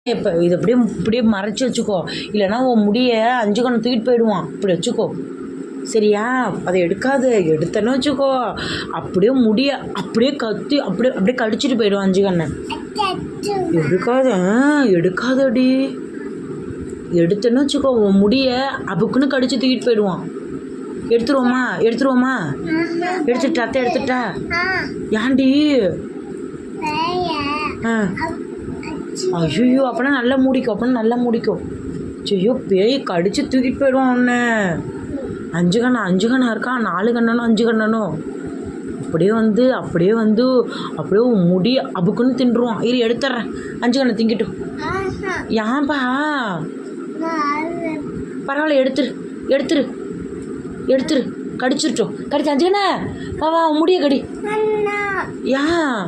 இப்போ இது அப்படியே இப்படியே மறைச்சி வச்சுக்கோ, இல்லைன்னா உன் முடிய 5 கண்ணை தூக்கிட்டு போயிடுவான். இப்படி வச்சுக்கோ சரியா? அதை எடுக்காது, எடுத்தேன்னு வச்சுக்கோ அப்படியே முடிய அப்படியே கத்தி அப்படியே அப்படியே கடிச்சிட்டு போயிடுவான் 5 கண்ணை. எடுக்காது, எடுக்காதடி. எடுத்தேன்னு வச்சுக்கோ உன் முடிய அபுக்குன்னு கடிச்சு தூக்கிட்டு போயிடுவான். எடுத்துருவோமா? எடுத்துருவோமா? எடுத்துட்டா? அத்தை எடுத்துட்டா? ஏன்டி? ஐயோ அப்பனா நல்லா மூடிக்கும், அப்பனா நல்லா மூடிக்கும். ஐயோ பேய் கடிச்சு தூக்கிட்டு போயிடுவான் ஒன்று. 5 கண்ணா 5 கண்ணா இருக்கான், 4 கண்ணனும் 5 கண்ணனும் அப்படியே வந்து அப்படியே வந்து அப்படியே முடி அபுக்குன்னு தின்றுவான். இரு எடுத்துட்றேன், 5 கண்ணை திங்கிட்டும். ஏன்பா? பரவாயில்ல எடுத்துரு எடுத்துரு எடுத்துரு, கடிச்சிருட்டோம். கடிச்சு 5 கண்ணா வா வா முடிய கடி. ஏன்?